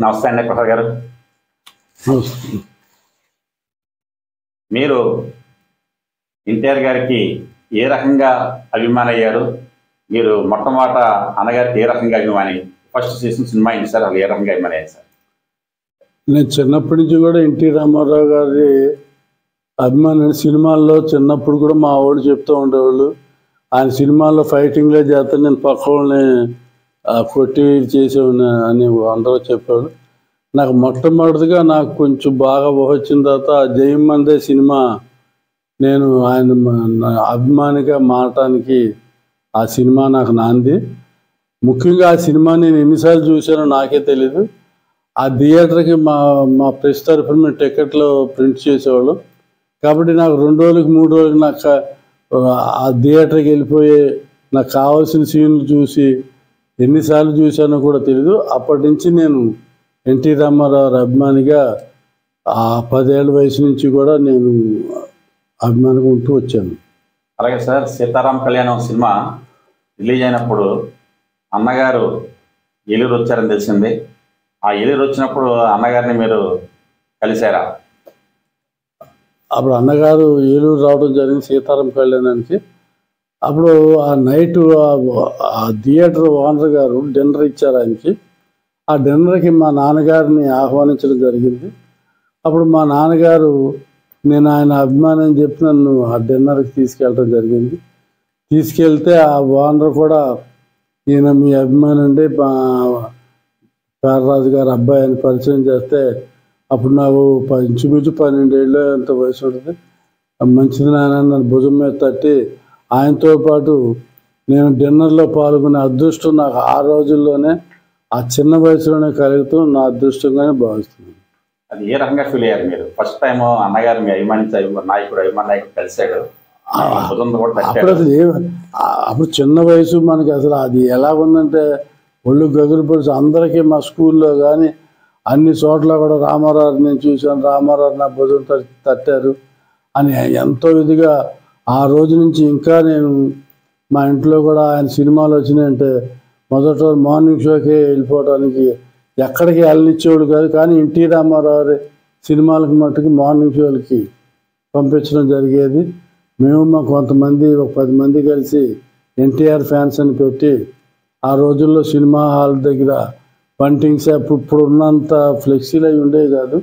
నమస్తే అండి ప్రసాద్ గారు. మీరు ఎన్టీఆర్ గారికి ఏ రకంగా అభిమాని అయ్యారు? మీరు మొట్టమొదట అన్నగారికి ఏ రకంగా అభిమాని? ఫస్ట్ సీజన్ సినిమా అయింది సార్, అది ఏ రకంగా అభిమాని అయ్యారు సార్? నేను చిన్నప్పటి నుంచి కూడా ఎన్టీ రామారావు గారి అభిమాని. సినిమాల్లో చిన్నప్పుడు కూడా మా వాళ్ళు చెప్తూ ఉండేవాళ్ళు, ఆయన సినిమాల్లో ఫైటింగ్లే చేస్తే నేను పక్క వాళ్ళని కొట్టి చేసేవాడిని అని అందరూ చెప్పాడు. నాకు మొట్టమొదటిగా నాకు కొంచెం బాగా వచ్చిన తర్వాత జయమందే సినిమా నేను ఆయన అభిమానిగా మారటానికి ఆ సినిమా నాకు నాంది. ముఖ్యంగా ఆ సినిమా నేను ఎన్నిసార్లు చూశానో నాకే తెలీదు. ఆ థియేటర్కి మా ప్రెస్ తరఫున మేము టికెట్లు ప్రింట్ చేసేవాళ్ళం కాబట్టి నాకు 2 రోజులకి 3 రోజులకి నాకు ఆ థియేటర్కి వెళ్ళిపోయి నాకు కావాల్సిన సీన్లు చూసి ఎన్నిసార్లు చూశానో కూడా తెలీదు. అప్పటి నుంచి నేను ఎన్టీ రామారావు అభిమానిగా ఆ 10 ఏళ్ళ వయసు నుంచి కూడా నేను అభిమానిగా ఉంటూ వచ్చాను. అలాగే సార్, సీతారామ కళ్యాణం సినిమా రిలీజ్ అయినప్పుడు అన్నగారు ఏలూరు వచ్చారని తెలిసింది. ఆ ఏలూరు వచ్చినప్పుడు అన్నగారిని మీరు కలిశారా? అప్పుడు అన్నగారు ఏలూరు రావడం జరిగింది సీతారామ కళ్యాణానికి. అప్పుడు ఆ నైట్ ఆ థియేటర్ ఓనర్ గారు డిన్నర్ ఇచ్చారు ఆయనకి. ఆ డిన్నర్కి మా నాన్నగారిని ఆహ్వానించడం జరిగింది. అప్పుడు మా నాన్నగారు నేను ఆయన అభిమాని అని చెప్పి నన్ను ఆ డిన్నర్కి తీసుకెళ్ళడం జరిగింది. తీసుకెళ్తే ఆ ఓనర్ కూడా ఈయన మీ అభిమాని అండి, మా పేర్రాజు గారి అబ్బాయి అని పరిచయం చేస్తే అప్పుడు నాకు ఇంచుమించు 12 ఏళ్ళు అంత వయసు ఉంటుంది. మంచిది నాయన నన్ను భుజం మీద తట్టి ఆయనతో పాటు నేను డిన్నర్లో పాల్గొనే అదృష్టం నాకు ఆ రోజుల్లోనే ఆ చిన్న వయసులోనే కలుగుతాం నా అదృష్టంగానే భావిస్తున్నాను. అది ఏ రకంగా ఫీల్ అయ్యారు మీరు? ఫస్ట్ టైం అన్నగారు మీ అభిమానించే అభిమాన నాయకుడు కలిశాడు, అప్పుడు అసలు అప్పుడు చిన్న వయసు మనకి అసలు అది ఎలా ఉందంటే ఒళ్ళు గగులు పడిచి అందరికీ మా స్కూల్లో కానీ అన్ని చోట్ల కూడా రామారావు నేను చూశాను, రామారావు నా భుజం తట్టారు అని ఎంతో ఇదిగా ఆ రోజు నుంచి ఇంకా నేను మా ఇంట్లో కూడా ఆయన సినిమాలు వచ్చినాయంటే మొదట మార్నింగ్ షోకి వెళ్ళిపోవడానికి ఎక్కడికి వెళ్ళనిచ్చేవాడు కాదు. కానీ ఎన్టీ రామారావు సినిమాలకు మట్టుకు మార్నింగ్ షోలకి పంపించడం జరిగేది. మేము మా కొంతమంది ఒక 10 మంది కలిసి ఎన్టీఆర్ ఫ్యాన్స్ అని పెట్టి ఆ రోజుల్లో సినిమా హాల్ దగ్గర బంటింగ్స్ ఇప్పుడు ఉన్నంత ఫ్లెక్సీలు అవి ఉండేవి కాదు,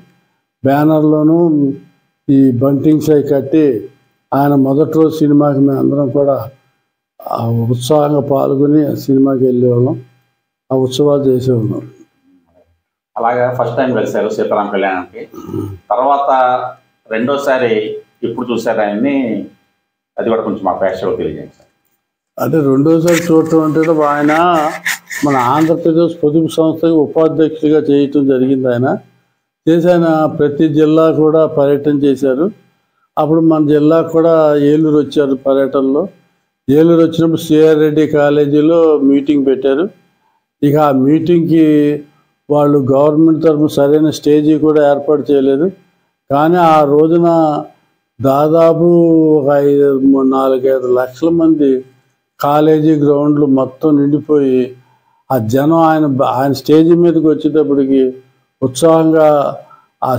బ్యానర్లోనూ ఈ బంటింగ్స్ అవి కట్టి ఆయన మొదటి రోజు సినిమాకి మేము అందరం కూడా ఉత్సాహంగా పాల్గొని సినిమాకి వెళ్ళేవాళ్ళం, ఆ ఉత్సవాలు చేసేవాళ్ళం. అలాగా ఫస్ట్ టైం కలిశారు సీతారామ కళ్యాణానికి. తర్వాత రెండోసారి ఎప్పుడు చూసారు ఆయన్ని? అది కూడా కొంచెం మా ప్రేక్షకులకు తెలియజేయండి సార్. అంటే రెండోసారి చూడటం అంటే ఆయన మన ఆంధ్రప్రదేశ్ పొదుపు సంస్థకి ఉపాధ్యక్షుడిగా చేయటం జరిగింది. ఆయన ప్రతి జిల్లా కూడా పర్యటన చేశారు. అప్పుడు మన జిల్లాకు కూడా ఏలూరు వచ్చారు పర్యటనలో. ఏలూరు వచ్చినప్పుడు సిఆర్ రెడ్డి కాలేజీలో మీటింగ్ పెట్టారు. ఇక ఆ మీటింగ్కి వాళ్ళు గవర్నమెంట్ తరఫున సరైన స్టేజీ కూడా ఏర్పాటు చేయలేదు. కానీ ఆ రోజున దాదాపు ఒక 4-5 లక్షల మంది కాలేజీ గ్రౌండ్లు మొత్తం నిండిపోయి ఆ జనం ఆయన స్టేజీ మీదకి వచ్చేటప్పటికి ఉత్సాహంగా ఆ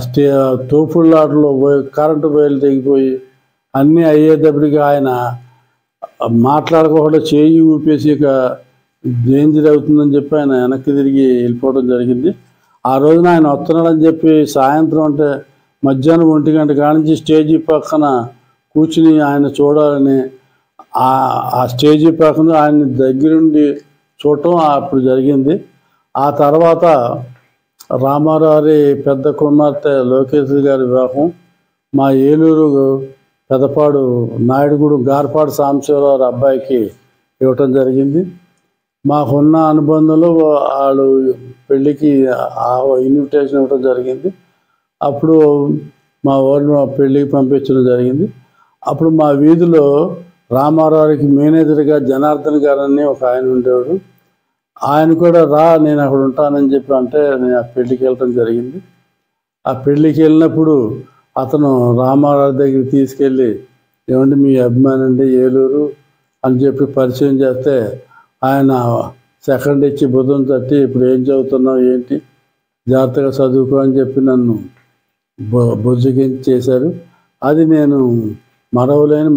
తోపుళ్ళాటలో కరెంటు వైర్లు తెగిపోయి అన్నీ అయ్యేటప్పటికి ఆయన మాట్లాడుకోకుండా చేయి ఊపేసి ఇక డేంజర్ అవుతుందని చెప్పి ఆయన వెనక్కి తిరిగి వెళ్ళిపోవడం జరిగింది. ఆ రోజున ఆయన వస్తున్నాడని చెప్పి సాయంత్రం అంటే మధ్యాహ్నం 1 గంట కానించి స్టేజీ పక్కన కూర్చుని ఆయన చూడాలని ఆ స్టేజీ పక్కన ఆయన దగ్గరుండి చూడటం అప్పుడు జరిగింది. ఆ తర్వాత రామారావు పెద్ద కుమార్తె లోకేష్ గారి వివాహం మా ఏలూరు పెదపాడు నాయుడుగూడు గార్పాడు సాంబశివరావు అబ్బాయికి ఇవ్వటం జరిగింది. మాకున్న అనుబంధంలో వాళ్ళు పెళ్ళికి ఇన్విటేషన్ ఇవ్వటం జరిగింది. అప్పుడు మా ఊరిని పెళ్ళికి పంపించడం జరిగింది. అప్పుడు మా వీధిలో రామారావుకి మేనేజర్గా జనార్దన్ గారని ఒక ఆయన ఉండేవాడు. ఆయన కూడా నేను అక్కడ ఉంటానని చెప్పి అంటే నేను ఆ పెళ్ళికి వెళ్ళటం జరిగింది. ఆ పెళ్ళికి వెళ్ళినప్పుడు అతను రామారావు దగ్గరికి తీసుకెళ్ళి ఏమంటే మీ అభిమాని అండి ఏలూరు అని చెప్పి పరిచయం చేస్తే ఆయన సెకండ్ ఇచ్చి బుధం తట్టి ఇప్పుడు ఏం చదువుతున్నావు ఏంటి జాగ్రత్తగా చదువుకో అని చెప్పి నన్ను బుజ్జగించి చేశారు. అది నేను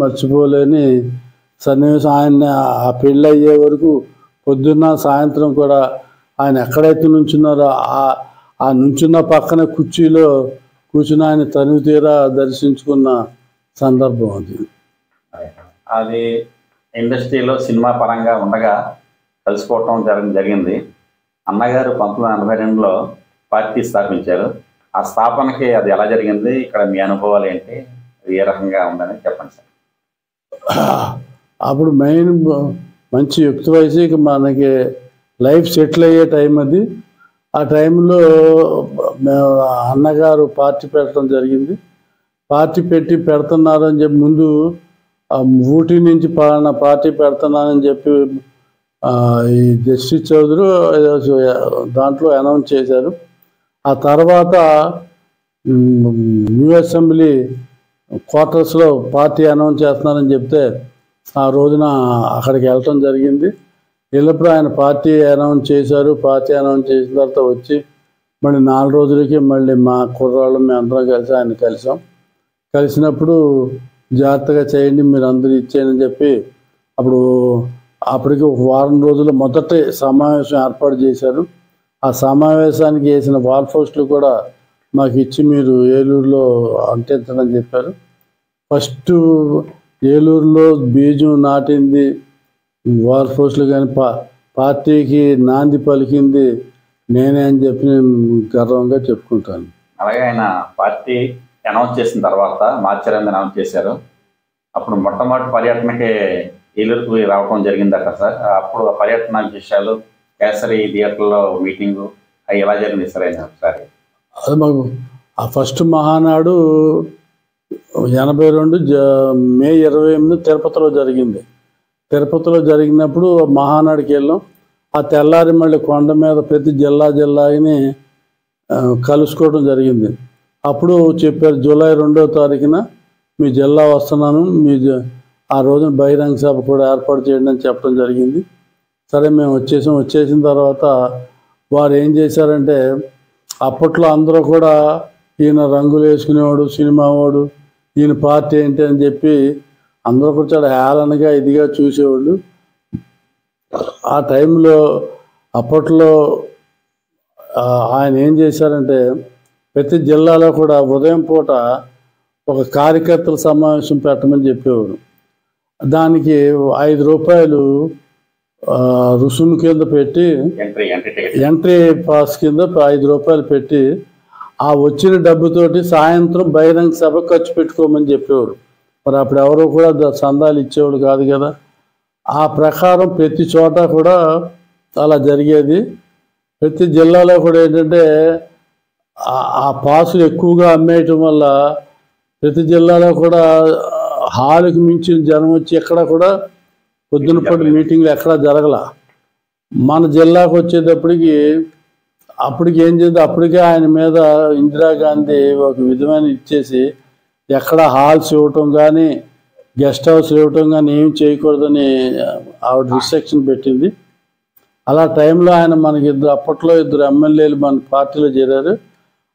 మర్చిపోలేని సన్నివేశం. ఆయన ఆ పెళ్ళి అయ్యే వరకు పొద్దున్న సాయంత్రం కూడా ఆయన ఎక్కడైతే నుంచున్నారో ఆ నుంచున్న పక్కన కుర్చీలో కూర్చుని ఆయన తనివి తీరా దర్శించుకున్న సందర్భం అది. అది ఇండస్ట్రీలో సినిమా పరంగా ఉండగా కలిసిపోవటం జరిగింది. అన్నగారు 1982లో పార్టీ స్థాపించారు. ఆ స్థాపనకి అది ఎలా జరిగింది, ఇక్కడ మీ అనుభవాలు ఏంటి, ఏ రకంగా ఉందని చెప్పండి సార్. అప్పుడు మెయిన్ మంచి యుక్త వయసు, ఇక మనకి లైఫ్ సెటిల్ అయ్యే టైం అది. ఆ టైంలో అన్నగారు పార్టీ పెట్టడం జరిగింది. పార్టీ పెడుతున్నారని చెప్పి ముందు ఊటీ నుంచి పలానా పార్టీ పెడుతున్నానని చెప్పి ఈ జస్టిస్ చౌదరి దాంట్లో అనౌన్స్ చేశారు. ఆ తర్వాత న్యూ అసెంబ్లీ క్వార్టర్స్లో పార్టీ అనౌన్స్ చేస్తున్నారని చెప్తే ఆ రోజున అక్కడికి వెళ్ళటం జరిగింది. వెళ్ళినప్పుడు ఆయన పార్టీ అనౌన్స్ చేశారు. పార్టీ అనౌన్స్ చేసిన తర్వాత వచ్చి మళ్ళీ 4 రోజులకి మళ్ళీ మా కుర్రాళ్ళు మేము అందరం కలిసి ఆయన కలిసినప్పుడు జాగ్రత్తగా చేయండి, మీరు అందరూ ఇచ్చేయని చెప్పి అప్పటికి 1 వారం రోజులు మొదటి సమావేశం ఏర్పాటు చేశారు. ఆ సమావేశానికి వేసిన వాల్ పోస్టులు కూడా మాకు ఇచ్చి మీరు ఏలూరులో అంటించడం చెప్పారు. ఫస్ట్ ఏలూరులో బీజం నాటింది వాల్ పోస్టులు, కానీ పార్టీకి నాంది పలికింది నేనే అని చెప్పి నేను గర్వంగా చెప్పుకుంటాను. అలాగే ఆయన పార్టీ అనౌన్స్ చేసిన తర్వాత మార్చి 8 అనౌన్స్ చేశారు. అప్పుడు మొట్టమొదటి పర్యటనకి ఏలూరుకు రావడం జరిగిందట సార్. అప్పుడు పర్యటన విషయాలు, కేసరి థియేటర్లో మీటింగు అవి ఎలా జరిగింది సార్ అయినా ఒకసారి? అది మాకు ఆ ఫస్ట్ మహానాడు 82 మే 28 తిరుపతిలో జరిగింది. తిరుపతిలో జరిగినప్పుడు మహానాడుకి వెళ్ళాం. ఆ తెల్లారి మళ్ళీ కొండ మీద ప్రతి జిల్లాని కలుసుకోవడం జరిగింది. అప్పుడు చెప్పారు జూలై 2వ తారీఖున మీ జిల్లా వస్తున్నాను, ఆ రోజున బహిరంగ సభ కూడా ఏర్పాటు చేయండి అని చెప్పడం జరిగింది. సరే మేము వచ్చేసిన తర్వాత వారు ఏం చేశారంటే, అప్పట్లో అందరూ కూడా ఈయన రంగులు వేసుకునేవాడు, సినిమా వాడు, ఈయన పార్టీ ఏంటి అని చెప్పి అందరూ కూడా చాలా హేళనగా ఇదిగా చూసేవాళ్ళు. ఆ టైంలో అప్పట్లో ఆయన ఏం చేశారంటే, ప్రతి జిల్లాలో కూడా ఉదయం పూట ఒక కార్యకర్తల సమావేశం పెట్టమని చెప్పేవాడు. దానికి 5 రూపాయలు రుసుము కింద పెట్టి, ఎంట్రీ పాస్ కింద 5 రూపాయలు పెట్టి, ఆ వచ్చిన డబ్బుతోటి సాయంత్రం బహిరంగ సభ ఖర్చు పెట్టుకోమని చెప్పేవారు. మరి అప్పుడు ఎవరు కూడా చందాలు ఇచ్చేవాడు కాదు కదా. ఆ ప్రకారం ప్రతి చోట కూడా అలా జరిగేది. ప్రతి జిల్లాలో కూడా ఏంటంటే ఆ పాసులు ఎక్కువగా అమ్మేయటం వల్ల ప్రతి జిల్లాలో కూడా హాలుకి మించిన జనం వచ్చి ఎక్కడ కూడా పొద్దునపూట మీటింగ్లు ఎక్కడా జరగల. మన జిల్లాకు వచ్చేటప్పటికి అప్పటికి ఏం చేద్దాం, అప్పటికే ఆయన మీద ఇందిరాగాంధీ ఒక విధమైన ఇచ్చేసి ఎక్కడ హాల్స్ ఇవ్వటం కానీ గెస్ట్ హౌస్ ఇవ్వటం కానీ ఏం చేయకూడదని ఆవిడ రిస్ట్రిక్షన్ పెట్టింది. అలా టైంలో ఆయన మనకి అప్పట్లో 2 ఎమ్మెల్యేలు మన పార్టీలో చేరారు.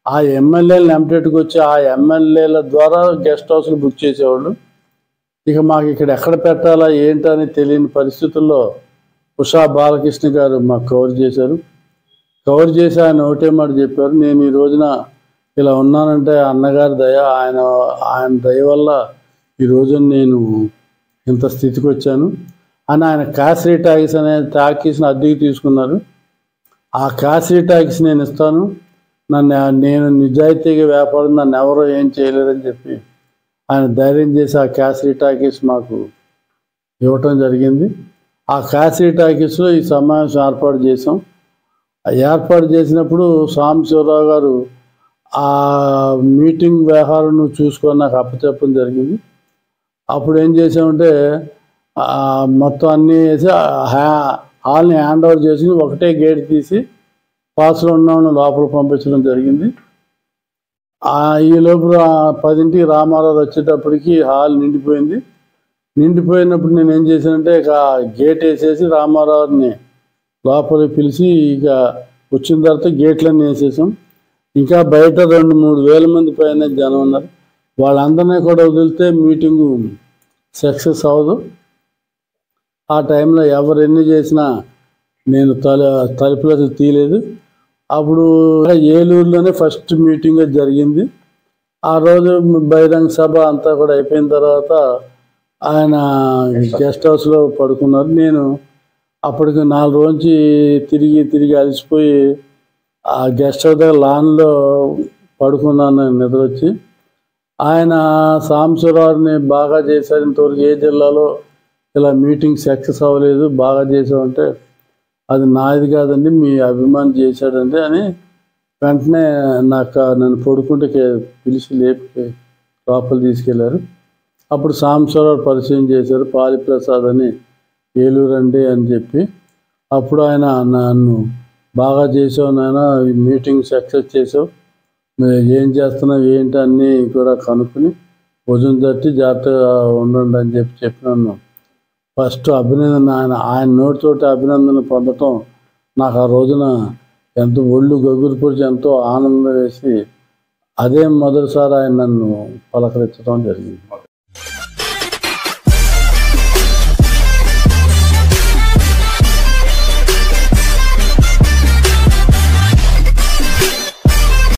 ఆ ఎమ్మెల్యేలను ఎంపీటీకి వచ్చి ఆ ఎమ్మెల్యేల ద్వారా గెస్ట్ హౌస్లు బుక్ చేసేవాళ్ళు. ఇక మాకు ఇక్కడ ఎక్కడ పెట్టాలా ఏంటని తెలియని పరిస్థితుల్లో ఉషా బాలకృష్ణ గారు మాకు కవర్ చేసి ఆయన ఒకటే మాట చెప్పారు, నేను ఈ రోజున ఇలా ఉన్నానంటే అన్నగారి దయ, ఆయన దయ వల్ల ఈ రోజున నేను ఇంత స్థితికి వచ్చాను అని. ఆయన కాశీ టాకీస్ అనే టాకీస్ని అద్దెకి తీసుకున్నారు. ఆ కాశీ టాకీస్ నేను ఇస్తాను, నేను నిజాయితీగా వ్యాపారం, నన్ను ఎవరో ఏం చేయలేరని చెప్పి ఆయన ధైర్యం చేసి ఆ కాశీ టాకీస్ మాకు ఇవ్వటం జరిగింది. ఆ కాశీ టాకీస్లో ఈ సమావేశం ఏర్పాటు చేసినప్పుడు సాంబశివరావు గారు ఆ మీటింగ్ వ్యవహారం నువ్వు చూసుకొని నాకు అప్పచెప్పడం జరిగింది. అప్పుడు ఏం చేసామంటే మొత్తం అన్నీ వేసి హాల్ని హ్యాండ్ ఓవర్ చేసి ఒకటే గేట్ తీసి పాస్లో ఉన్న లోపల పంపించడం జరిగింది. ఈ లోపు 10ంటికి రామారావు వచ్చేటప్పటికి హాల్ నిండిపోయినప్పుడు నేను ఏం చేశానంటే ఇక గేట్ వేసేసి రామారావుని లోపలికి పిలిచి ఇక వచ్చిన తర్వాత గేట్లన్నీ వేసేసాం. ఇంకా బయట 2-3 వేల మంది పైన జనం ఉన్నారు. వాళ్ళందరినీ కూడా వదిలితే మీటింగు సక్సెస్ అవ్వదు. ఆ టైంలో ఎవరు ఎన్ని చేసినా నేను తలుపులకు తీయలేదు. అప్పుడు ఏలూరులోనే ఫస్ట్ మీటింగ్ జరిగింది. ఆ రోజు బహిరంగ సభ అంతా కూడా అయిపోయిన తర్వాత ఆయన గెస్ట్ హౌస్లో పడుకున్నారు. నేను అప్పటికి 4 రోజు తిరిగి అలసిపోయి ఆ గెస్ట్ హౌస్ దగ్గర లాన్లో పడుకున్నాను నిద్ర వచ్చి. ఆయన సాంబశివరావుని బాగా చేశారు, ఇంతవరకు ఏ జిల్లాలో ఇలా మీటింగ్ సక్సెస్ అవ్వలేదు, బాగా చేసామంటే అది నాది కాదండి, మీ అభిమాని చేశాడండి అని వెంటనే నన్ను పడుకుంటే పిలిచి లేపి లోపల తీసుకెళ్లారు. అప్పుడు సాంబశివరావు పరిచయం చేశారు, పాలిప్రసాద్ అని ఏలూరు అండి అని చెప్పి. అప్పుడు ఆయన నన్ను బాగా చేసావు నాయన, ఈ మీటింగ్ సక్సెస్ చేసావు, ఏం చేస్తున్నావు ఏంటి అన్నీ కూడా కనుక్కుని భుజం తట్టి జాగ్రత్తగా ఉండండి అని చెప్పినాను. ఫస్ట్ అభినందన ఆయన నోటితోటి అభినందన పొందటం నాకు ఆ రోజున ఎంతో ఒళ్ళు గగురుపరిచి ఎంతో ఆనందం వేసి అదే మొదటిసారి ఆయన నన్ను పలకరించడం జరిగింది.